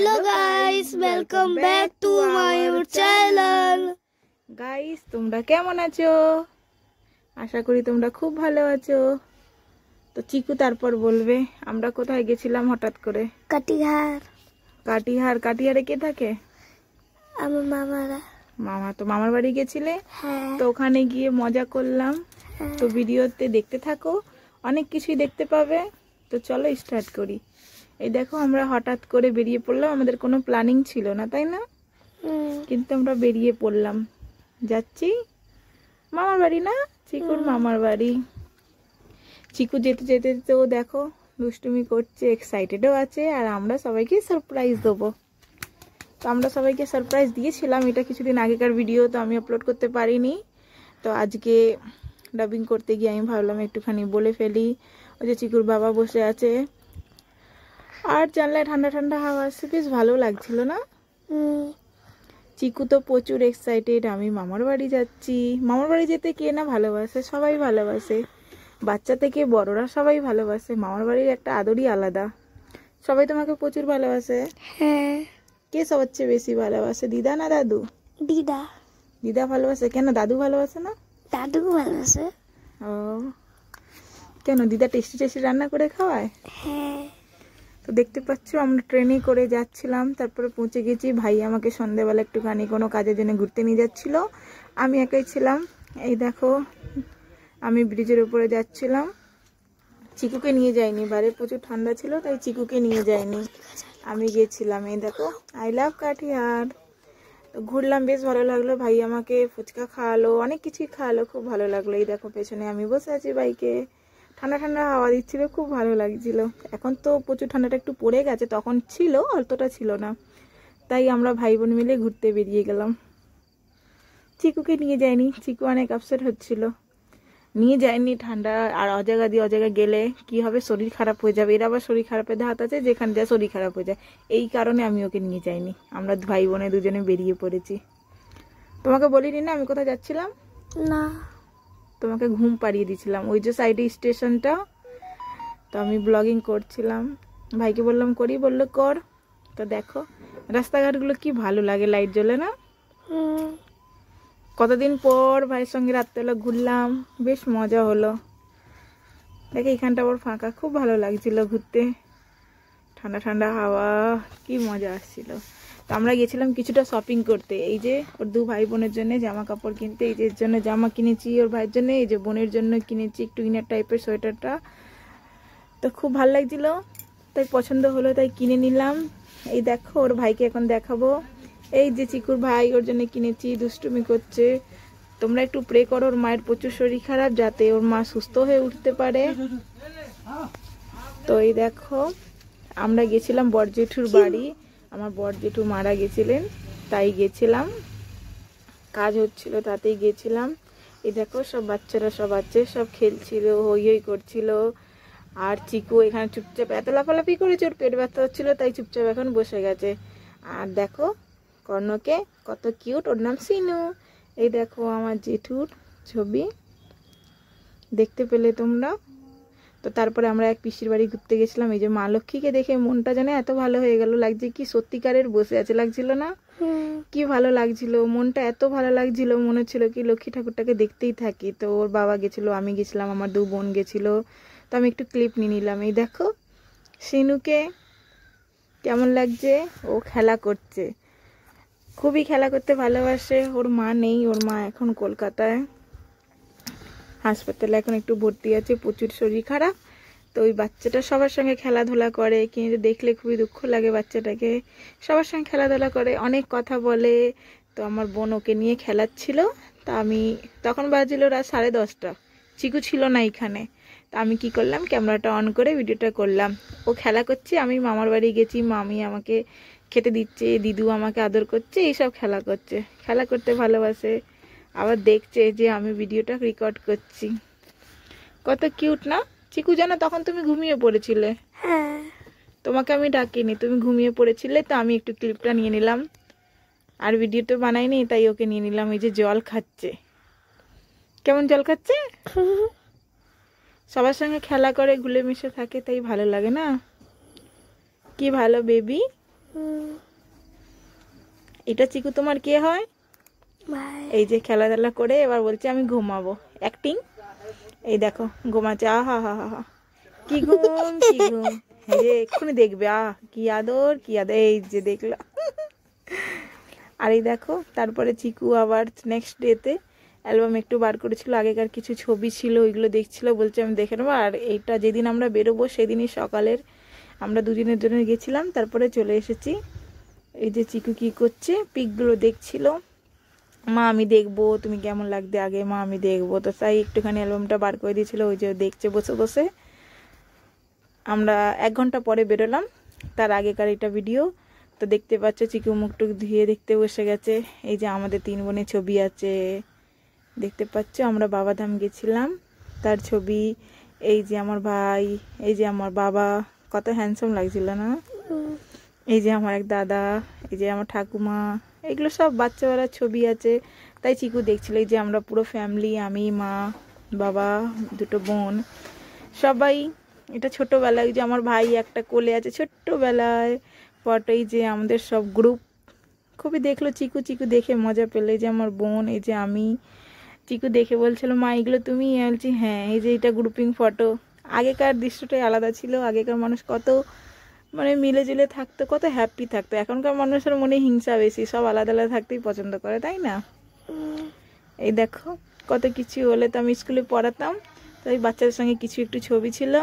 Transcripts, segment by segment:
Hello guys, welcome back to my channel. Guys তোমরা কেমন আছো? আশা করি তোমরা খুব ভালো আছো। তো চিকু তারপর বলবে আমরা কোথায় গেছিলাম হঠাৎ করে। কাটিহার। কাটিহারে কে থাকে? আমার মামারা। মামা, তো মামার বাড়ি গেছিলে? হ্যাঁ। তো ওখানে গিয়ে মজা করলাম। তো ভিডিওতে দেখতে থাকো, অনেক কিছুই দেখতে পাবে। তো চলো স্টার্ট করি। এই দেখো আমরা হঠাৎ করে বেরিয়ে পড়লাম, আমাদের কোনো প্ল্যানিং ছিল না, তাই না? কিন্তু আমরা বেরিয়ে পড়লাম, যাচ্ছি মামার বাড়ি, না চিকুর মামার বাড়ি। চিকু যেতে যেতে তো দেখো দুষ্টুমি করছে, এক্সাইটেডও আছে, আর আমরা সবাইকে সারপ্রাইজ দেবো। তো আমরা সবাইকে সারপ্রাইজ দিয়েছিলাম, এটা কিছুদিন আগেকার ভিডিও, তো আমি আপলোড করতে পারিনি। তো আজকে ডাবিং করতে গিয়ে আমি ভাবলাম একটুখানি বলে ফেলি। ওই যে চিকুর বাবা বসে আছে, আর জানলায় ঠান্ডা ঠান্ডা হাওয়া আসছে, বেশ ভালো লাগছিল না? চিকু তো প্রচুর এক্সাইটেড, আমি মামার বাড়ি যাচ্ছি। মামার বাড়ি যেতে কে না ভালোবাসে, সবাই ভালোবাসে, বাচ্চা থেকে বড়রা সবাই ভালোবাসে। মামার বাড়ির একটা আদরই আলাদা। সবাই তোমাকে প্রচুর ভালোবাসে। হ্যাঁ। কে সবচেয়ে বেশি ভালোবাসে, দিদা না দাদু? দিদা। দিদা ভালোবাসে, কেন দাদু ভালোবাসে না? দাদু ভালোবাসে। ও কেন, দিদা টেস্টি টেস্টি রান্না করে খাওয়ায়? হ্যাঁ। তো দেখতে পাচ্ছ আমরা ট্রেনে করে যাচ্ছিলাম, তারপরে পৌঁছে গেছি। ভাই আমাকে সন্ধ্যেবেলা একটুখানি কোনো কাজের জন্য ঘুরতে নিয়ে যাচ্ছিল, আমি একাই ছিলাম। এই দেখো আমি ব্রিজের উপরে যাচ্ছিলাম, চিকুকে নিয়ে যাইনি, বাইরে প্রচুর ঠান্ডা ছিল তাই চিকুকে নিয়ে যাইনি, আমি গেছিলাম। এই দেখো আই লাভ কাটিহার। তো ঘুরলাম, বেশ ভালো লাগলো। ভাই আমাকে ফুচকা খাওয়ালো, অনেক কিছুই খাওয়ালো, খুব ভালো লাগলো। এই দেখো পেছনে আমি বসে আছি বাইকে, ঠান্ডা ঠান্ডা হাওয়া দিচ্ছিল, খুব ভালো লাগছিল। এখন তো প্রচুর ঠান্ডাটা একটু পড়ে গেছে, তখন ছিল, অতটা ছিল না। তাই আমরা ভাই বোন মিলে ঘুরতে বেরিয়ে গেলাম। চিকুকে নিয়ে যায়নি, চিকু অনেক আপসেট হচ্ছিল, নিয়ে যায়নি। ঠান্ডা আর অজায়গা দিয়ে অজায়গা গেলে কি হবে, শরীর খারাপ হয়ে যাবে। এর আবার শরীর খারাপের ধাত আছে, যেখানে যা শরীর খারাপ হয়ে যায়। এই কারণে আমি ওকে নিয়ে যাইনি। আমরা ভাই বোনে দুজনে বেরিয়ে পড়েছি। তোমাকে বলিনি না আমি কোথায় যাচ্ছিলাম? না, তোমাকে ঘুম পাড়িয়ে দিয়েছিলাম, ওই যে সাইডে স্টেশনটা। তো আমি ব্লগিং করছিলাম, ভাইকে বললাম করি, বললো কর। তো দেখো রাস্তাঘাটগুলো কি ভালো লাগে, লাইট জ্বলে না? কতদিন পর ভাইয়ের সঙ্গে রাত্রেবেলা ঘুরলাম, বেশ মজা হলো। দেখে এখানটা আবার ফাঁকা, খুব ভালো লাগছিল ঘুরতে, ঠান্ডা ঠান্ডা হাওয়া, কি মজা আসছিল। তো আমরা গেছিলাম কিছুটা শপিং করতে, এই যে ওর দু ভাই বোনের জন্য জামা কাপড় কিনতে। এই যে এর জন্য জামা কিনেছি ওর ভাইয়ের জন্য, এই যে বোনের জন্য কিনেছি একটু ইনার টাইপের সোয়েটারটা। তো খুব ভালো লাগছিল, তাই পছন্দ হলো, তাই কিনে নিলাম। এই দেখো ওর ভাইকে এখন দেখাবো। এই যে চিকুর ভাই, ওর জন্য কিনেছি, দুষ্টুমি করছে। তোমরা একটু প্রে করো, ওর মায়ের প্রচুর শরীর খারাপ, যাতে ওর মা সুস্থ হয়ে উঠতে পারে। তো এই দেখো আমরা গেছিলাম বড়জেঠুর বাড়ি, আমার বড়জেঠু মারা গেছিলেন, তাই গেছিলাম, কাজ হচ্ছিল তাতেই গেছিলাম। এই দেখো সব বাচ্চারা সব আছে, সব খেলছিল, হই হই করছিল। আর চিকু এখানে চুপচাপ এত লাফালাফি করেছে, ওর পেট ব্যথা হচ্ছিল তাই চুপচাপ এখন বসে গেছে। আর দেখো কর্ণকে, কত কিউট, ওর নাম সিনু। এই দেখো আমার জেঠুর ছবি, দেখতে পেলে তোমরা? তো তারপরে আমরা এক পিসির বাড়ি ঘুরতে গেছিলাম। এই যে মা লক্ষ্মীকে দেখে মনটা যেন এত ভালো হয়ে গেল, লাগছে কি সত্যিকারের বসে আছে লাগছিল না? কি ভালো লাগছিল, মনটা এত ভালো লাগছিল, মনে হচ্ছিল কি লক্ষ্মী ঠাকুরটাকে দেখতেই থাকি। তো ওর বাবা গেছিল, আমি গেছিলাম, আমার দু বোন গেছিল। তো আমি একটু ক্লিপ নিয়ে নিলাম। এই দেখো সিনুকে কেমন লাগছে, ও খেলা করছে, খুবই খেলা করতে ভালোবাসে। ওর মা নেই, ওর মা এখন কলকাতায় হাসপাতালে এখন একটু ভর্তি আছে, প্রচুর শরীর খারাপ। তো ওই বাচ্চাটা সবার সঙ্গে খেলাধুলা করে, কিন্তু দেখলে খুবই দুঃখ লাগে বাচ্চাটাকে। সবার সঙ্গে খেলাধুলা করে, অনেক কথা বলে। তো আমার বোন ওকে নিয়ে খেলাচ্ছিল, তা আমি তখন বাজছিল রাত 10:30, চিকু ছিল না এখানে। তা আমি কি করলাম, ক্যামেরাটা অন করে ভিডিওটা করলাম। ও খেলা করছে, আমি মামার বাড়ি গেছি, মামি আমাকে খেতে দিচ্ছে, দিদু আমাকে আদর করছে, এইসব খেলা করছে, খেলা করতে ভালোবাসে। আবার দেখছে যে আমি ভিডিওটা রেকর্ড করছি, কত কিউট না? চিকু জানো তখন তুমি ঘুমিয়ে পড়েছিলে, হ্যাঁ, তোমাকে আমি ডাকিনি, তুমি ঘুমিয়ে পড়েছিলে। তো আমি একটু ক্লিপটা নিয়ে নিলাম, আর ভিডিও তো বানাইনি, তাই ওকে নিয়ে নিলাম। এই যে জল খাচ্ছে, কেমন জল খাচ্ছে, সবার সঙ্গে খেলা করে ঘুলে মিশে থাকে, তাই ভালো লাগে না? কি ভালো বেবি। এটা চিকু তোমার কে হয়? ভাই এই যে খেলাধুলা করে এবার বলছে আমি ঘুমাবো, অ্যাক্টিং। এই দেখো ঘুমাচ্ছে, আহা হা হা হা, কি ঘুম কি ঘুম। এই যে এক্ষুনি দেখবে, কি আদর কি আদর, এই যে দেখলো। আর এই দেখো তারপরে চিকু আবার নেক্সট ডেতে অ্যালবাম একটু বার করেছিল, আগেকার কিছু ছবি ছিল ওইগুলো দেখছিল, বলছে আমি দেখে নেবো। আর এইটা যেদিন আমরা বেরোবো সেদিনই সকালের আমরা দুদিনের জন্য গেছিলাম, তারপরে চলে এসেছি। এই যে চিকু কি করছে, পিকগুলো দেখছিল, মা আমি দেখবো তুমি কেমন লাগবে আগে, মা আমি দেখবো। তো তাই একটুখানি অ্যালবামটা বার করে দিয়েছিল, ওই যে দেখছে বসে বসে। আমরা 1 ঘন্টা পরে বেরোলাম, তার আগেকার এটা ভিডিও। তো দেখতে পাচ্ছ চিকু মুখটুক ধুয়ে দেখতে বসে গেছে। এই যে আমাদের 3 বোনের ছবি আছে, দেখতে পাচ্ছ। আমরা বাবাধাম গেছিলাম তার ছবি। এই যে আমার ভাই, এই যে আমার বাবা, কত হ্যান্ডসাম লাগছিল না? এই যে আমার এক দাদা, এই যে আমার ঠাকুমা, এগুলো সব বাচ্চারা ছবি আছে। তাই চিকু দেখছিল। এই যে আমরা পুরো ফ্যামিলি, আমি, মা, বাবা, 2 বোন, সবাই। এটা ছোটোবেলায়, যে আমার ভাই একটা কোলে আছে ছোট্টবেলায় ফটো। এই যে আমাদের সব গ্রুপ, খুবই দেখলো চিকু, চিকু দেখে মজা পেলো। এই যে আমার বোন, এই যে আমি। চিকু দেখে বলছিল মা এগুলো তুমি? বলছি হ্যাঁ, এই যে এটা গ্রুপিং ফটো। আগেকার দৃশ্যটাই আলাদা ছিল, আগেকার মানুষ কত মানে মিলে জুলে থাকতো, কত হ্যাপি থাকতো। এখনকার মানুষের মনে হিংসা বেশি, সব আলাদা আলাদা থাকতেই পছন্দ করে, তাই না? এই দেখো কত কিছু হলে তো আমি স্কুলে পড়াতাম, তো এই বাচ্চাদের সঙ্গে কিছু একটু ছবি ছিল।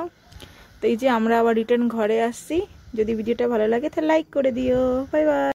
তো এই যে আমরা আবার রিটার্ন ঘরে আসছি। যদি ভিডিওটা ভালো লাগে তাহলে লাইক করে দিও। Bye bye.